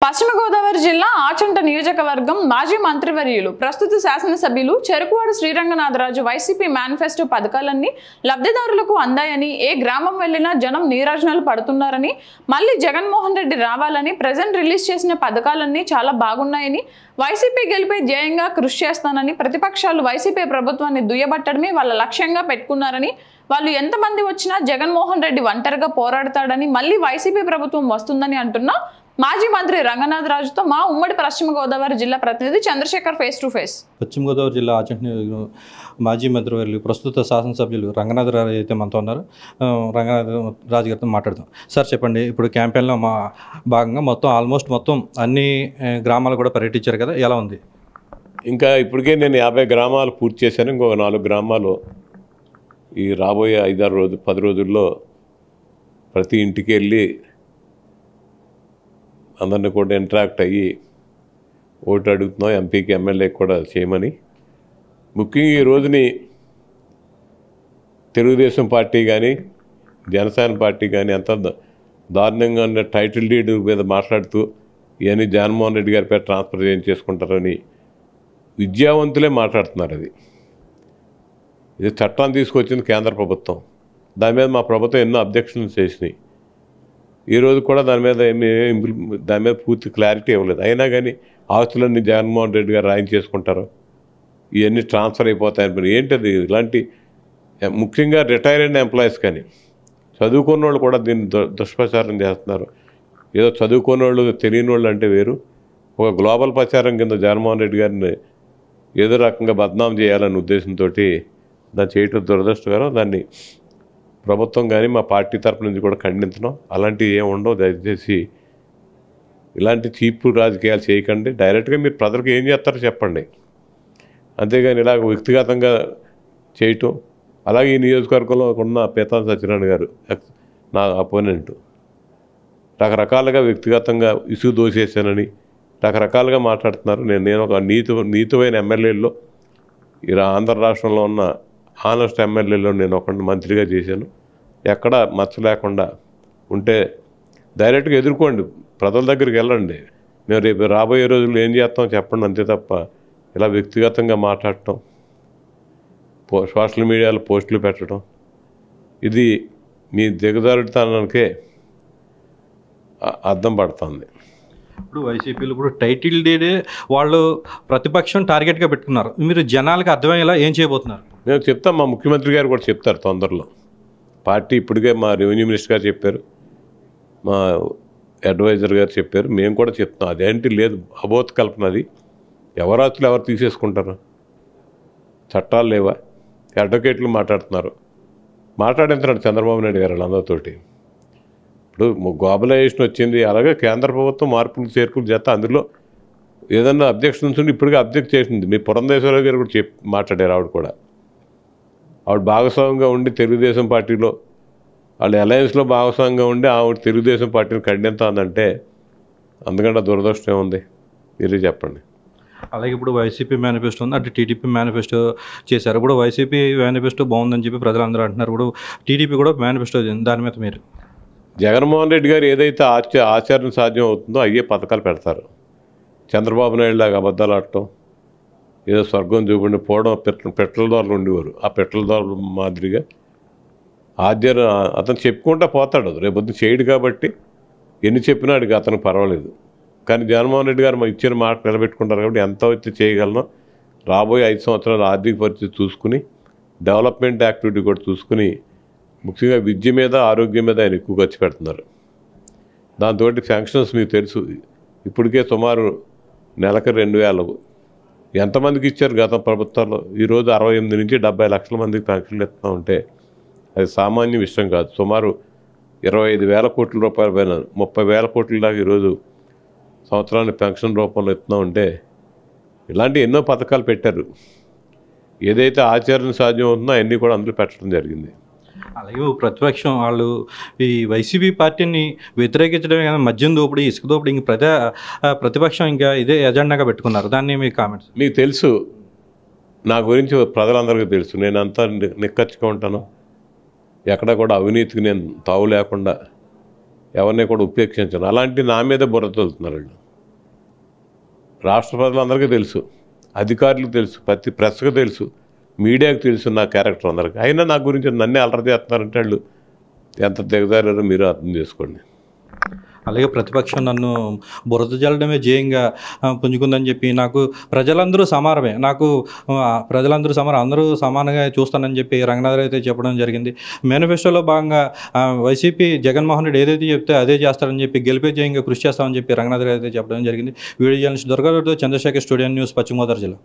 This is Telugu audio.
పశ్చిమ గోదావరి జిల్లా ఆచంట నియోజకవర్గం మాజీ మంత్రివర్యులు ప్రస్తుత శాసనసభ్యులు చెరుకువాడ శ్రీరంగనాథరాజు వైసీపీ మేనిఫెస్టో పథకాలన్నీ లబ్ధిదారులకు అందాయని ఏ గ్రామం వెళ్లినా జనం నీరాజనాలు పడుతున్నారని మళ్ళీ జగన్మోహన్ రెడ్డి రావాలని ప్రెజెంట్ రిలీజ్ చేసిన పథకాలన్నీ చాలా బాగున్నాయని వైసీపీ గెలిపే ధ్యేయంగా కృషి చేస్తానని ప్రతిపక్షాలు వైసీపీ ప్రభుత్వాన్ని దుయ్యబట్టడమే వాళ్ళ లక్ష్యంగా పెట్టుకున్నారని వాళ్ళు ఎంతమంది వచ్చినా జగన్మోహన్ రెడ్డి ఒంటరిగా పోరాడతాడని మళ్ళీ వైసీపీ ప్రభుత్వం వస్తుందని అంటున్నా మాజీ మంత్రి రంగనాథరాజుతో మా ఉమ్మడి పశ్చిమ గోదావరి జిల్లా ప్రతినిధి చంద్రశేఖర్ ఫేస్ టు ఫేస్. పశ్చిమ గోదావరి జిల్లా ఆచంట మాజీ మంత్రివర్యులు ప్రస్తుత శాసనసభ్యులు రంగనాథరాజు అయితే మనతో ఉన్నారు. రంగనాథరాజు గారితో మాట్లాడదాం. సార్ చెప్పండి, ఇప్పుడు క్యాంపెయిన్లో భాగంగా మొత్తం అన్ని గ్రామాలు కూడా పర్యటించారు కదా, ఎలా ఉంది? ఇంకా ఇప్పటికే నేను 50 గ్రామాలు పూర్తి చేశాను. ఇంకొక 4 గ్రామాలు ఈ రాబోయే 10 రోజుల్లో ప్రతి ఇంటికి వెళ్ళి అందరినీ కూడా ఇంటరాక్ట్ అయ్యి ఓటు అడుగుతున్నాం. ఎంపీకి ఎమ్మెల్యేకి కూడా చేయమని. ముఖ్యంగా ఈ రోజుని తెలుగుదేశం పార్టీ కానీ జనసేన పార్టీ కానీ ఎంత దారుణంగా ఉన్న టైటిల్ డీడ్ మీద మాట్లాడుతూ ఇవన్నీ జగన్మోహన్ రెడ్డి గారి పేరు ట్రాన్స్ఫర్ చేసుకుంటారని విద్యావంతులే మాట్లాడుతున్నారు. ఇది చట్టాన్ని తీసుకొచ్చింది కేంద్ర ప్రభుత్వం. దాని మీద మా ప్రభుత్వం ఎన్నో అబ్జెక్షన్స్ చేసినాయి. ఈరోజు కూడా దాని మీద పూర్తి క్లారిటీ ఇవ్వలేదు. అయినా కానీ ఆస్తులన్నీ జగన్మోహన్ రెడ్డి గారు రాయించేసుకుంటారు, ఇవన్నీ ట్రాన్స్ఫర్ అయిపోతాయని. ఏంటది ఇలాంటి ముఖ్యంగా రిటైర్ అయిన ఎంప్లాయీస్ కానీ చదువుకున్న వాళ్ళు కూడా దీన్ని దుష్ప్రచారం చేస్తున్నారు. ఏదో చదువుకున్న వాళ్ళు తెలియని వాళ్ళు అంటే వేరు. ఒక గ్లోబల్ ప్రచారం కింద జగన్మోహన్ రెడ్డి గారిని ఏదో రకంగా బద్నాం చేయాలనే ఉద్దేశంతో దాన్ని చేయటం దురదృష్టకరం. దాన్ని ప్రభుత్వం కానీ మా పార్టీ తరపు నుంచి కూడా ఖండించడం. అలాంటివి ఏమి ఉండవు. దయచేసి ఇలాంటి చీప్ రాజకీయాలు చేయకండి. డైరెక్ట్గా మీరు ప్రజలకు ఏం చేస్తారో చెప్పండి, అంతేగాని ఇలాగ వ్యక్తిగతంగా చేయటం. అలాగే ఈ నియోజకవర్గంలో ఉన్న పేతాన్ సత్యనారాయణ గారు నా అపోనెంట్ రకరకాలుగా వ్యక్తిగతంగా ఇసుగు దోసేసానని రకరకాలుగా మాట్లాడుతున్నారు. నేను ఒక నీతివైన ఎమ్మెల్యేల్లో ఈ ఆంధ్ర రాష్ట్రంలో ఉన్న హానెస్ట్ ఎమ్మెల్యేలో నేను ఒకరిని మంత్రిగా చేశాను. ఎక్కడ మచ్చ లేకుండా ఉంటే డైరెక్ట్గా ఎదుర్కోండి, ప్రజల దగ్గరికి వెళ్ళండి. మేము రేపు రాబోయే రోజుల్లో ఏం చేస్తామో చెప్పండి, అంతే తప్ప ఇలా వ్యక్తిగతంగా మాట్లాడటం, సోషల్ మీడియాలో పోస్టులు పెట్టడం, ఇది మీ దిగజారుడుతనానికే అర్థం పడుతుంది. ఇప్పుడు వైసీపీలు ఇప్పుడు టైటిల్ డీడే వాళ్ళు ప్రతిపక్షం టార్గెట్గా పెట్టుకున్నారు. మీరు జనాలకు అర్థమయ్యేలా ఏం చేయబోతున్నారు? నేను చెప్తాం, మా ముఖ్యమంత్రి గారు కూడా చెప్తారు తొందరలో. పార్టీ ఇప్పటికే మా రెవెన్యూ మినిస్టర్ గారు చెప్పారు, మా అడ్వైజర్ గారు చెప్పారు, మేము కూడా చెప్తాం. అదేంటి లేదు, అబోధ కల్పన. అది ఎవరాస్తులు ఎవరు తీసేసుకుంటారు? చట్టాలు లేవా? అడ్వకేట్లు మాట్లాడింటున్నాడు చంద్రబాబు నాయుడు గారు వాళ్ళందరితోటి. ఇప్పుడు గ్లోబలైజేషన్ వచ్చింది, అలాగే కేంద్ర ప్రభుత్వం మార్పులు చేర్పులు చేస్తా అందులో ఏదన్నా అబ్జెక్షన్స్ ఉండి ఇప్పటికే అబ్జెక్ట్ చేసింది. మీ పురంధేశ్వరరావు గారు కూడా మాట్లాడారు. ఆవిడ భాగస్వామ్యంగా ఉండి తెలుగుదేశం పార్టీలో వాళ్ళ అలయన్స్లో భాగస్వామ్యంగా ఉండి ఆవిడ తెలుగుదేశం పార్టీని ఖండిస్తుందంటే అందుకంటే దురదృష్టం ఏముంది? మీరే చెప్పండి. అలాగే ఇప్పుడు వైసీపీ మేనిఫెస్టో ఉంది, అటు టీడీపీ మేనిఫెస్టో చేశారు. ఇప్పుడు వైసీపీ మేనిఫెస్టో బాగుందని చెప్పి ప్రజలందరూ అంటున్నారు. ఇప్పుడు టీడీపీ కూడా మేనిఫెస్టో దాని మీద మీరు జగన్మోహన్ రెడ్డి గారు ఏదైతే ఆచరణ సాధ్యం అవుతుందో అయ్యే పథకాలు పెడతారు. చంద్రబాబు నాయుడు లాగా అబద్ధాలు ఆడటం, ఏదో స్వర్గం చూపండి పోవడం, పెట్ల దోరలు ఉండేవారు. ఆ పెట్ల దోరల మాదిరిగా అతను చెప్పుకుంటా పోతాడు. రేపొద్దు చేయడు కాబట్టి ఎన్ని చెప్పినా అడిగి అతనికి పర్వాలేదు. కానీ జగన్మోహన్ రెడ్డి గారు ఇచ్చిన మాట నిలబెట్టుకుంటారు కాబట్టి ఎంత అయితే చేయగలనో రాబోయే 5 సంవత్సరాల ఆర్థిక పరిస్థితి చూసుకుని, డెవలప్మెంట్ యాక్టివిటీ కూడా చూసుకుని, ముఖ్యంగా విద్య మీద ఆరోగ్యం మీద ఆయన ఎక్కువ ఖర్చు పెడుతున్నారు. దాంతో శాంక్షన్స్ మీకు తెలుసు, ఇప్పటికే సుమారు నెలకు 2000 ఎంతమందికి ఇచ్చారు గత ప్రభుత్వాల్లో. ఈరోజు 68 నుంచి 70 లక్షల మందికి పెన్షన్లు ఇస్తూ ఉంటే అది సామాన్య విషయం కాదు. సుమారు 25,000 కోట్ల రూపాయల పైన 30,000 కోట్ల దాకా ఈరోజు సంవత్సరానికి పెన్షన్ రూపంలో ఇస్తూ ఉంటే ఇలాంటి ఎన్నో పథకాలు పెట్టారు. ఏదైతే ఆచరణ సాధ్యం అవుతుందో అవన్నీ కూడా అందులో పెట్టడం జరిగింది. అలాగే ప్రతిపక్షం వాళ్ళు ఈ వైసీపీ పార్టీని వ్యతిరేకించడమే కానీ మద్యం దోపిడీ, ఇసుక దోపిడీ ఇంక ప్రతిపక్షం ఇంకా ఇదే ఎజెండాగా పెట్టుకున్నారు. దాన్ని మీ కామెంట్స్? మీకు తెలుసు, నా గురించి ప్రజలందరికీ తెలుసు. నేను అంతా నిక్కచ్చిగా ఉంటాను. ఎక్కడ కూడా అవినీతికి నేను తావు లేకుండా ఎవరిని కూడా ఉపేక్షించను. అలాంటి నా మీద బుర్ర తోలుతున్నారు. రాష్ట్ర ప్రజలందరికీ తెలుసు, అధికారులకు తెలుసు, ప్రతి ప్రెస్కు తెలుసు, మీడియాకు తెలుసు నా క్యారెక్టర్ అందరికీ. అయినా నా గురించి నన్నే అలర చేస్తున్నారంటే వాళ్ళు ఎంత దిగజారారో మీరు అర్థం చేసుకోండి. అలాగే ప్రతిపక్షం నన్ను బురద జల్లడమే జేయంగా పుంజుకుందని చెప్పి, నాకు ప్రజలందరూ సమానమే, నాకు ప్రజలందరూ అందరూ సమానంగా చూస్తానని చెప్పి రంగనాథ్ అయితే చెప్పడం జరిగింది. మేనిఫెస్టోలో భాగంగా వైసీపీ జగన్మోహన్ రెడ్డి ఏదైతే చెప్తే అదే చేస్తారని చెప్పి, గెలిపే జయంగా కృషి చేస్తామని చెప్పి రంగనాథ్ అయితే చెప్పడం జరిగింది. వీడియో జర్నలిస్ట్ దుర్గారెడ్డితో చంద్రశేఖర్, స్టూడియో న్యూస్, పశ్చిమ గోదావరి జిల్లా.